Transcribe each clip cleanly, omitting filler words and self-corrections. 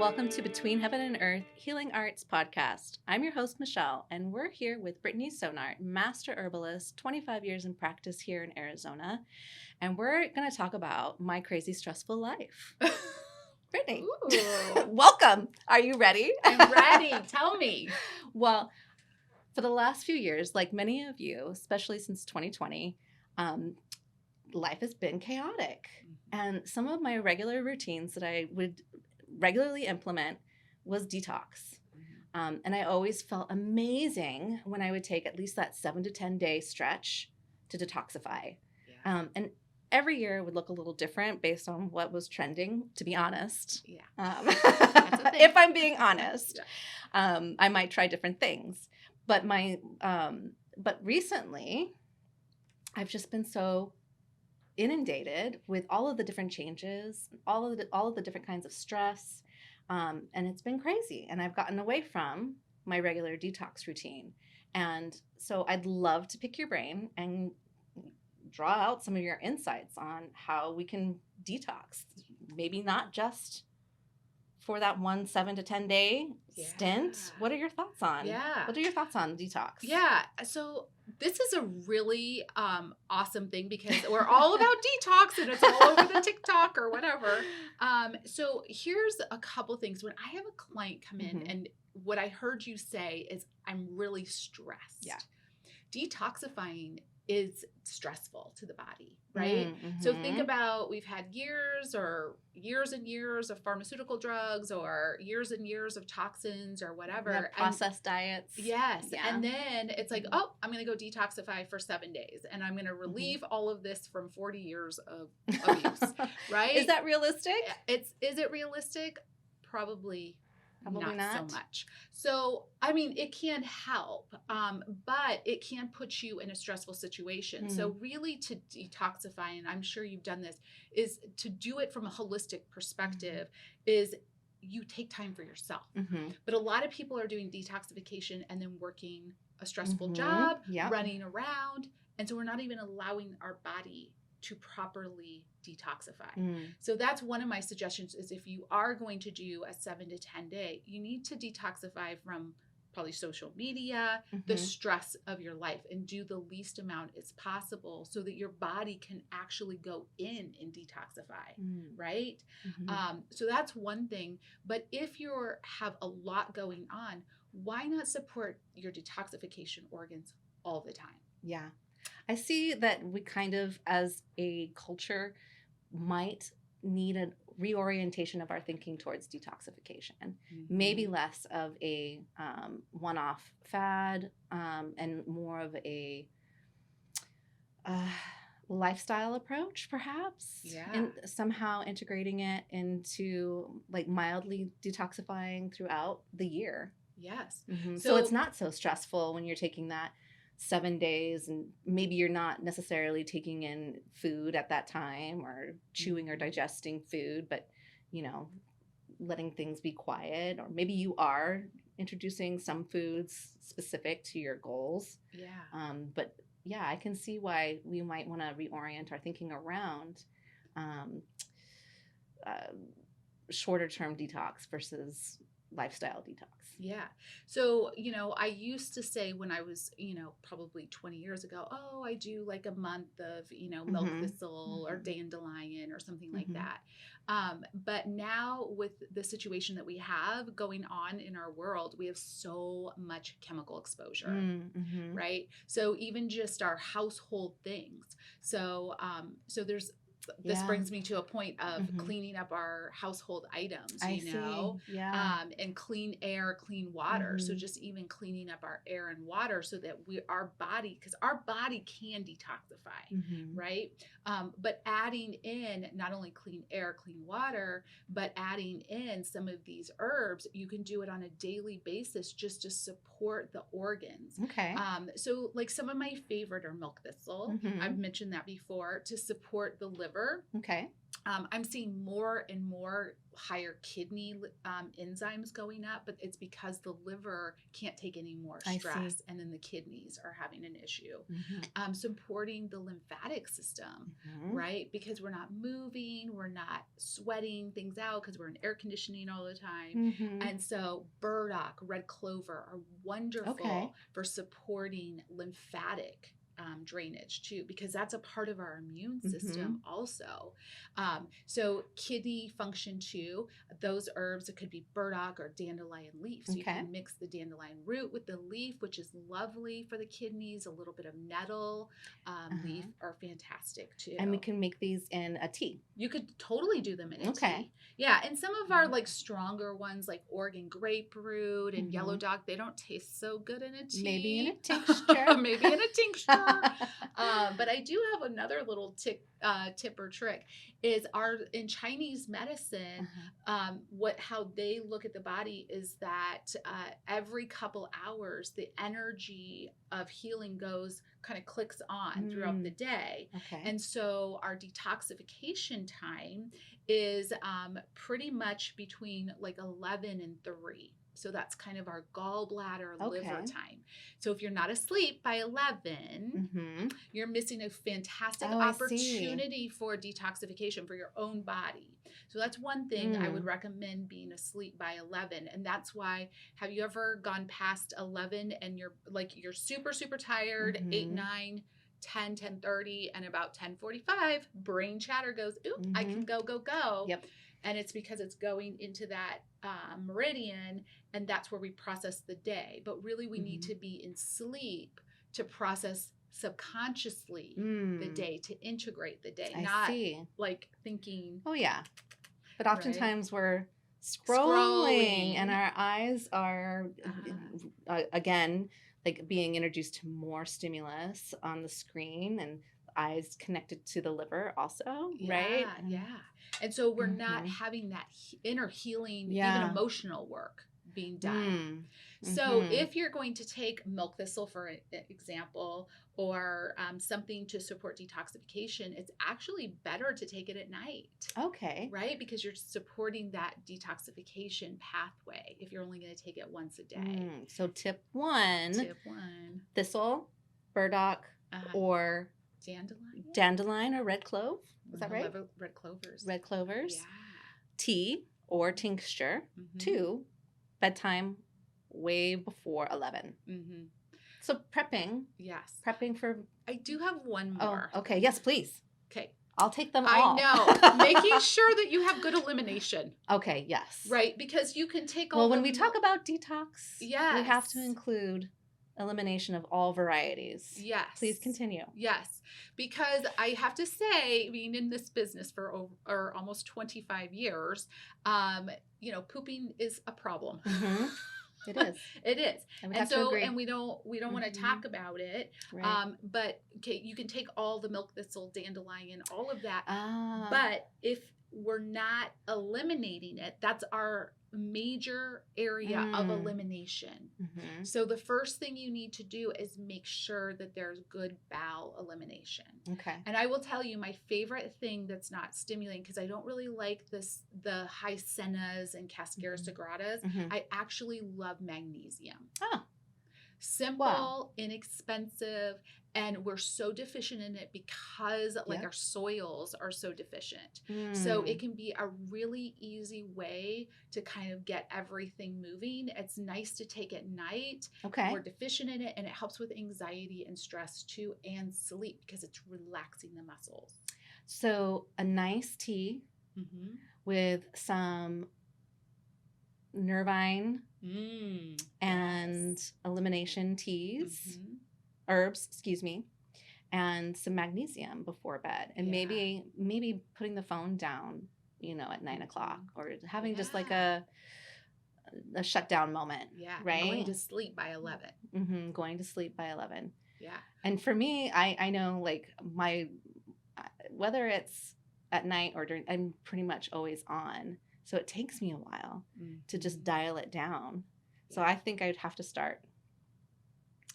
welcome to Between Heaven and Earth Healing Arts Podcast. I'm your host, Michelle, and we're here with Brittney Sounart, Master Herbalist, 25 years in practice here in Arizona, and we're going to talk about my crazy, stressful life. Brittney, welcome. Are you ready? I'm ready. Tell me. Well, for the last few years, like many of you, especially since 2020, life has been chaotic. And some of my regular routines that I would regularly implement was detox. And I always felt amazing when I would take at least that 7 to 10 day stretch to detoxify. Yeah. And every year would look a little different based on what was trending, to be honest. Yeah. If I'm being honest, Yeah. I might try different things. But but recently, I've just been so inundated with all of the different changes, all of the different kinds of stress, and it's been crazy. And I've gotten away from my regular detox routine. And so I'd love to pick your brain and draw out some of your insights on how we can detox. Maybe not just for that 7 to 10 day stint. What are your thoughts on? Yeah. What are your thoughts on detox? Yeah. So this is a really awesome thing because we're all about detox and it's all over the TikTok or whatever. So here's a couple things. When I have a client come in and what I heard you say is I'm really stressed. Yeah. Detoxifying is stressful to the body, right? So think about, we've had years and years of pharmaceutical drugs or years and years of toxins or whatever. Processed diets. Yes. Yeah. And then it's like, oh, I'm going to go detoxify for 7 days and I'm going to relieve all of this from 40 years of abuse, right? Is that realistic? Is it realistic? Probably not so much. So, I mean, it can help, but it can put you in a stressful situation. So really to detoxify, and I'm sure you've done this, is to do it from a holistic perspective, is you take time for yourself. But a lot of people are doing detoxification and then working a stressful job, running around. And so we're not even allowing our body to properly detoxify. So that's one of my suggestions is if you are going to do a 7 to 10 day, you need to detoxify from probably social media, the stress of your life, and do the least amount as possible so that your body can actually go in and detoxify, right? So that's one thing. But if you have a lot going on, why not support your detoxification organs all the time? Yeah. I see that we kind of, as a culture, might need a reorientation of our thinking towards detoxification. Maybe less of a one-off fad and more of a lifestyle approach, perhaps. Yeah. And somehow integrating it into like mildly detoxifying throughout the year. Yes. So it's not so stressful when you're taking that 7 days and maybe you're not necessarily taking in food at that time or chewing or digesting food, but letting things be quiet, or maybe you are introducing some foods specific to your goals. But yeah, I can see why we might want to reorient our thinking around shorter term detox versus lifestyle detox. Yeah. So, I used to say when I was, probably 20 years ago, oh, I do like a month of, milk thistle or dandelion or something like that. But now with the situation that we have going on in our world, we have so much chemical exposure, right? So even just our household things. So, this brings me to a point of cleaning up our household items, and clean air, clean water. So just even cleaning up our air and water so that our body can detoxify, right? But adding in not only clean air, clean water, but adding in some of these herbs, you can do it on a daily basis just to support the organs. Okay. So like some of my favorite are milk thistle. I've mentioned that before, to support the liver. liver. Okay. I'm seeing more and more higher kidney enzymes going up, but it's because the liver can't take any more I stress, see. and then the kidneys are having an issue. Mm-hmm. Supporting the lymphatic system, Mm-hmm. right? Because we're not moving, we're not sweating things out because we're in air conditioning all the time. Mm-hmm. And so burdock, red clover are wonderful Okay. for supporting lymphatic drainage too, because that's a part of our immune system also. So kidney function too, those herbs, it could be burdock or dandelion leaf. So you Okay. can mix the dandelion root with the leaf, which is lovely for the kidneys. A little bit of nettle leaf are fantastic too. And we can make these in a tea. You could totally do them in a Okay. tea. Yeah, and some of our like stronger ones like Oregon grapefruit and yellow dog, they don't taste so good in a tea. Maybe in a tincture. Maybe in a tincture. But I do have another little tip or trick is in Chinese medicine, how they look at the body is that every couple hours, the energy of healing kind of clicks on throughout the day. Okay. And so our detoxification time is pretty much between like 11 and 3. So that's kind of our gallbladder liver time. So if you're not asleep by 11, you're missing a fantastic opportunity for detoxification for your own body. So that's one thing I would recommend, being asleep by 11. And that's why, have you ever gone past 11 and you're super, super tired, 8, 9, 10, 10:30, and about 10:45, brain chatter goes, ooh, I can go. Yep. And it's because it's going into that meridian, and that's where we process the day. But really, we need to be in sleep to process subconsciously the day, to integrate the day, not like thinking. Oh, yeah. But oftentimes we're scrolling and our eyes are, again, like being introduced to more stimulus on the screen, and eyes connected to the liver also, right? Yeah. And so we're not having that inner healing, even emotional work being done. So if you're going to take milk thistle, for example, or something to support detoxification, it's actually better to take it at night. Okay. Right? Because you're supporting that detoxification pathway if you're only going to take it once a day. So tip one, thistle, burdock, or dandelion or red clove. Is that right? Red clovers. Red clovers. Yeah. Tea or tincture. 2, bedtime way before 11. So prepping. Yes. Prepping for. I do have one more. Oh, okay. Yes, please. Okay. I'll take them all. I know. Making sure that you have good elimination. Okay. Yes. Right. Because you can take all. Well, when we talk about detox, we yes, have to include elimination of all varieties. Yes. Please continue. Yes. Because I have to say, being in this business for almost 25 years, pooping is a problem. It is. It is. And so, and we don't want to talk about it. Right. But okay, you can take all the milk thistle, dandelion, all of that. But if we're not eliminating it, that's our major area of elimination. So the first thing you need to do is make sure that there's good bowel elimination. Okay. And I will tell you, my favorite thing that's not stimulating, because I don't really like the high sennas and cascara sagradas, I actually love magnesium. Simple, inexpensive, and we're so deficient in it because our soils are so deficient. So it can be a really easy way to kind of get everything moving. It's nice to take at night. Okay. We're deficient in it, and it helps with anxiety and stress too, and sleep, because it's relaxing the muscles. So a nice tea with some nervine and elimination teas, herbs, and some magnesium before bed, and maybe putting the phone down, at 9 o'clock, or having just like a shutdown moment. Yeah. Right. Going to sleep by 11. Going to sleep by 11. Yeah. And for me, I know like whether it's at night or during, I'm pretty much always on. So it takes me a while to just dial it down. So I think I'd have to start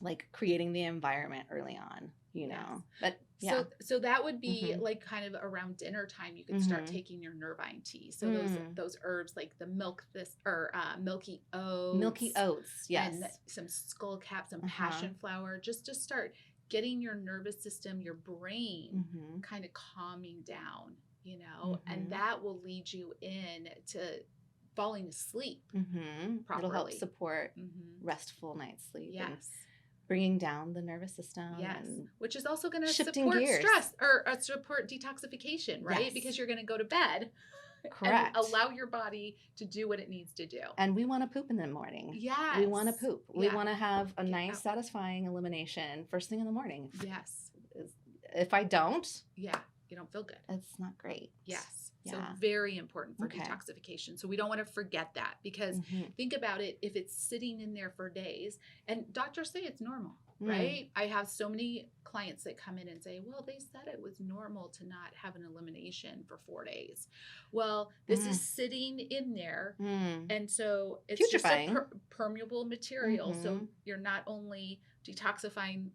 like creating the environment early on. you Yes. know. But yeah. So that would be Mhm. like kind of around dinner time. You could start Mhm. taking your nervine tea. So Mm. those herbs like the milky Milky oats oats, and yes. some skullcap, some Uh-huh. passion flower, just to start getting your nervous system, your brain Mhm. kind of calming down, and Mhm. that will lead you in to falling asleep Mhm. It'll help properly. support Mm-hmm. restful night's sleep and Yes. bringing down the nervous system Yes, and which is also going to shifting support gears. stress or support detoxification, right? Yes. Because you're going to go to bed and Correct. allow your body to do what it needs to do. And we want to poop in the morning. Yes. We want to poop. We Yeah. want to have a Get nice, out. satisfying elimination first thing in the morning. Yes. If I don't, Yeah, you don't feel good. it's not great. Yes. Yeah. So very important for Okay. detoxification. So we don't want to forget that because Mhm. think about it, if it's sitting in there for days, and doctors say it's normal, Mm. right? I have so many clients that come in and say, well, they said it was normal to not have an elimination for 4 days. Well, this is sitting in there. Mm. And so it's Putrefying. just a permeable material. So Mhm. you're not only detoxifying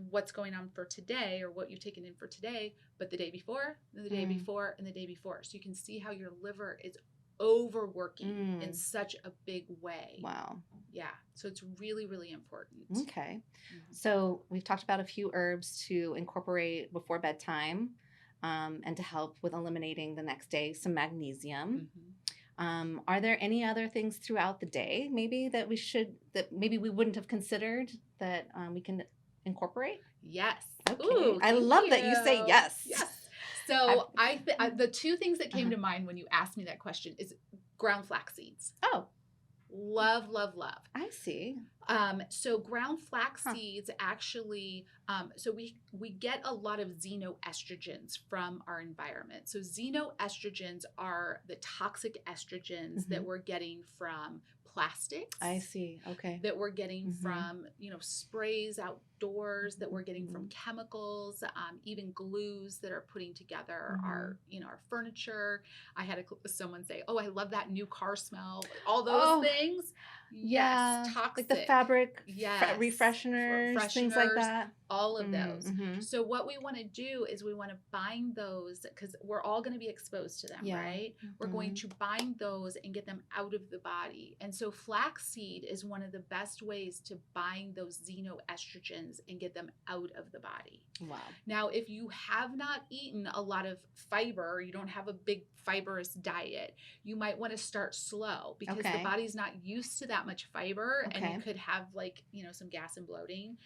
what's going on for today or what you've taken in for today, but the day before, and the day before, and the day before. So you can see how your liver is overworking in such a big way. Wow. Yeah. So it's really, really important. Okay. So we've talked about a few herbs to incorporate before bedtime and to help with eliminating the next day some magnesium. Are there any other things throughout the day maybe that maybe we wouldn't have considered that we can incorporate? Yes. Okay. Ooh, I love that you say yes. Yes. So the two things that came to mind when you asked me that question is ground flax seeds. Oh. Love, love, love. I see. So ground flax seeds actually, so we get a lot of xenoestrogens from our environment. So xenoestrogens are the toxic estrogens that we're getting from plastics. I see. Okay. That we're getting from, sprays outdoors, that we're getting from chemicals, even glues that are putting together our, our furniture. I had someone say, "Oh, I love that new car smell." All those things. Yeah, yes, toxic. Like the fabric refresheners, things like that. All of those. So what we want to do is we want to bind those because we're all going to be exposed to them, right? We're going to bind those and get them out of the body. And so flaxseed is one of the best ways to bind those xenoestrogens and get them out of the body. Wow. Now, if you have not eaten a lot of fiber, you don't have a big fibrous diet, you might want to start slow because the body's not used to that much fiber and you could have some gas and bloating.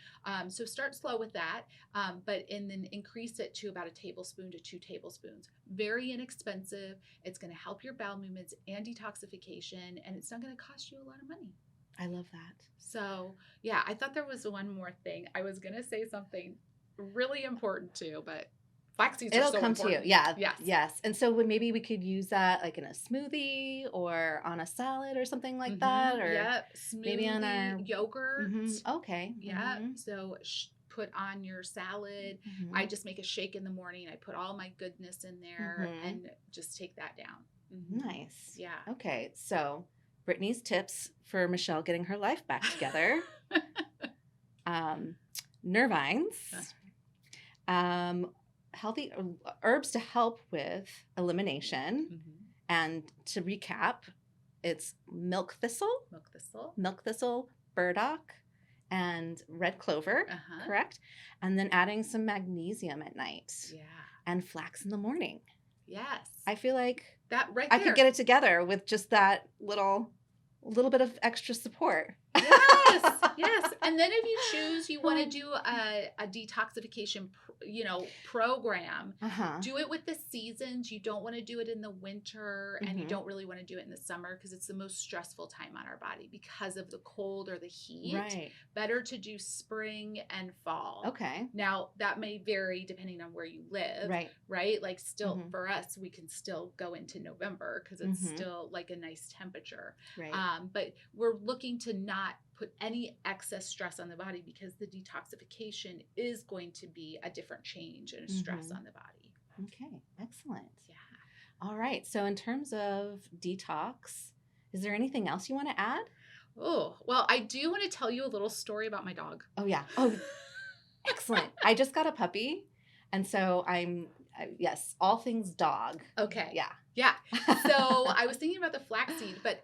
So start slow with that, and then increase it to about 1 tablespoon to 2 tablespoons. Very inexpensive. It's going to help your bowel movements and detoxification, and it's not going to cost you a lot of money. I love that. So yeah, I thought there was one more thing. I was going to say something really important too, but flax seeds are so important. It'll come to you. Yeah. Yes. And so maybe we could use that like in a smoothie or on a salad or something like that. Or smoothie, maybe on our yogurt. Okay. Yeah. So put on your salad. I just make a shake in the morning. I put all my goodness in there and just take that down. Nice. Yeah. Okay. So Brittney's tips for Michelle getting her life back together. Nervines. Healthy herbs to help with elimination. And to recap, it's milk thistle, burdock, and red clover, correct? And then adding some magnesium at night. Yeah. And flax in the morning. Yes. I feel like that right I there. could get it together with just that little bit of extra support. Yes. And then if you choose, you want to do a detoxification, program, do it with the seasons. You don't want to do it in the winter and you don't really want to do it in the summer because it's the most stressful time on our body because of the cold or the heat. Right. Better to do spring and fall. Okay. Now that may vary depending on where you live. Right. Like still for us, we can still go into November because it's still like a nice temperature. Right. But we're looking to not put any excess stress on the body because the detoxification is going to be a different change and a stress on the body. Okay, excellent. Yeah. All right. So in terms of detox, is there anything else you want to add? Oh, well, I do want to tell you a little story about my dog. Oh, yeah. Oh, Excellent. I just got a puppy, and so yes, all things dog. Okay. Yeah. Yeah. So I was thinking about the flaxseed, but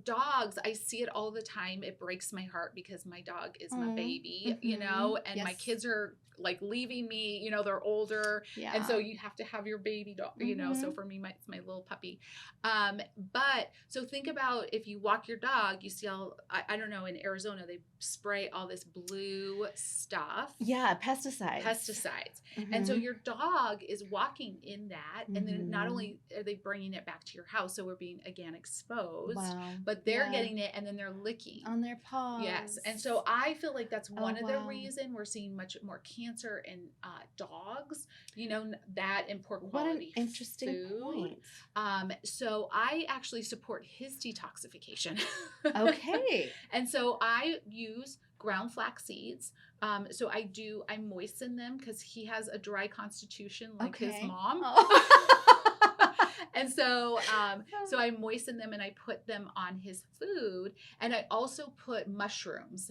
dogs, I see it all the time. It breaks my heart because my dog is my baby, and my Yes. kids are like leaving me, they're older. Yeah. And so you have to have your baby dog, so for me, it's my little puppy. But so think about if you walk your dog, you see I don't know, in Arizona, they spray all this blue stuff. Yeah, pesticides. And so your dog is walking in that. And then not only are they bringing it back to your house, so we're being, again, exposed, but they're getting it and then they're licking. On their paws. Yes. And so I feel like that's one of the reasons we're seeing much more cancer in dogs, that and poor quality What an interesting food. point. So I actually support his detoxification. Okay. And so I use ground flax seeds. So I moisten them because he has a dry constitution like his mom. And so I moisten them and I put them on his food. And I also put mushrooms.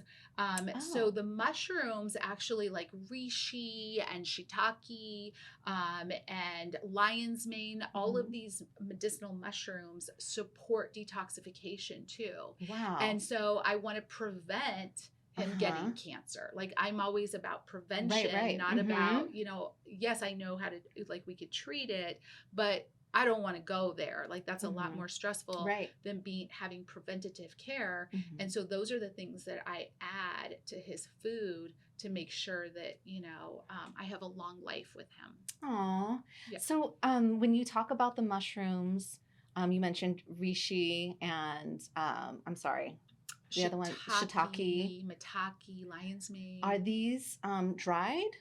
So the mushrooms actually, like reishi and shiitake and lion's mane, all of these medicinal mushrooms support detoxification too. Wow. And so I want to prevent him getting cancer. Like, I'm always about prevention, not about, yes, I know how to, like, we could treat it, but I don't want to go there. Like, that's a lot more stressful than having preventative care. And so those are the things that I add to his food to make sure that, I have a long life with him. Aw. Yeah. So when you talk about the mushrooms, you mentioned reishi and I'm sorry, the other one, shiitake, maitake, lion's mane. Are these dried?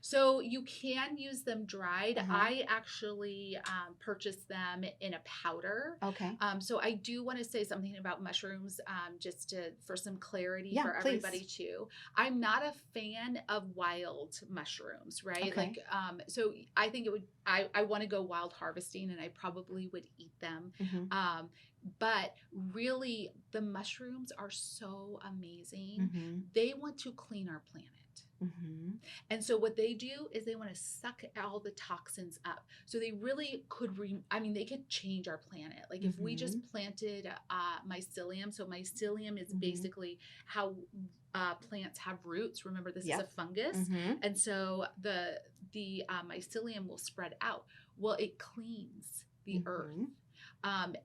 So you can use them dried. I actually purchased them in a powder. Okay. So I do want to say something about mushrooms, just for some clarity for everybody too. I'm not a fan of wild mushrooms, right? Okay. Like, so I think I want to go wild harvesting, and I probably would eat them. But really, the mushrooms are so amazing. They want to clean our planet. And so what they do is they want to suck all the toxins up. So they really could, they could change our planet. Like, if we just planted mycelium. So mycelium is basically how plants have roots. Remember, this is a fungus. And so the mycelium will spread out. Well, it cleans the earth.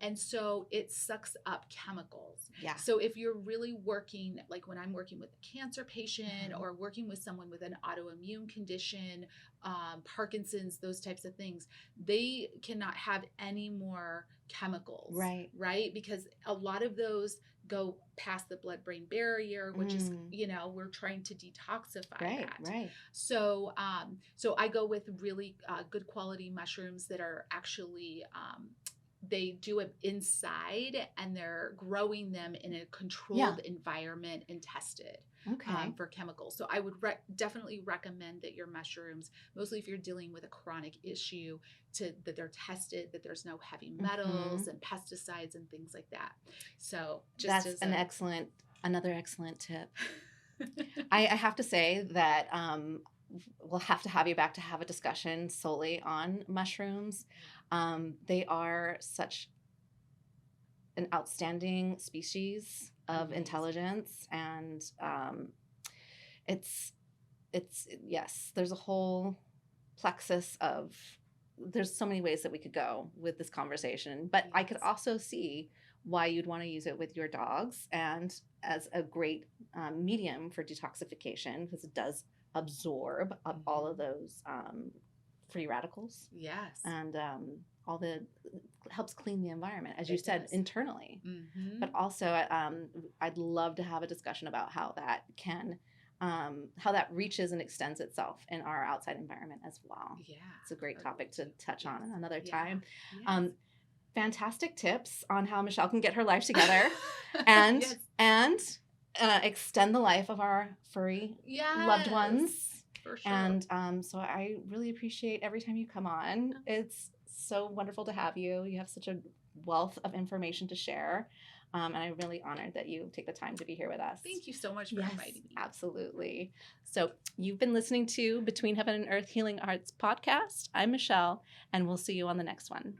And so it sucks up chemicals. Yeah. So if you're really working, like when I'm working with a cancer patient or working with someone with an autoimmune condition, Parkinson's, those types of things, they cannot have any more chemicals. Right? Because a lot of those go past the blood-brain barrier, which is, we're trying to detoxify that. So, so I go with really good quality mushrooms that are actually, they do it inside, and they're growing them in a controlled environment and tested for chemicals. So I would definitely recommend that your mushrooms, mostly if you're dealing with a chronic issue, that they're tested, that there's no heavy metals and pesticides and things like that. So just that's another excellent tip. I have to say that we'll have to have you back to have a discussion solely on mushrooms. They are such an outstanding species of intelligence, and it's yes, there's a whole plexus of, there's so many ways that we could go with this conversation, but I could also see why you'd want to use it with your dogs and as a great medium for detoxification, because it does absorb all of those free radicals. Yes. And all the helps clean the environment, as you said, internally. But also, I'd love to have a discussion about how that can, how that reaches and extends itself in our outside environment as well. Yeah. It's a great topic to touch on another time. Fantastic tips on how Michelle can get her life together and extend the life of our furry loved ones. For sure. And so I really appreciate every time you come on. It's so wonderful to have you. You have such a wealth of information to share. And I'm really honored that you take the time to be here with us. Thank you so much for inviting me. Absolutely. So you've been listening to Between Heaven and Earth Healing Arts podcast. I'm Michelle, and we'll see you on the next one.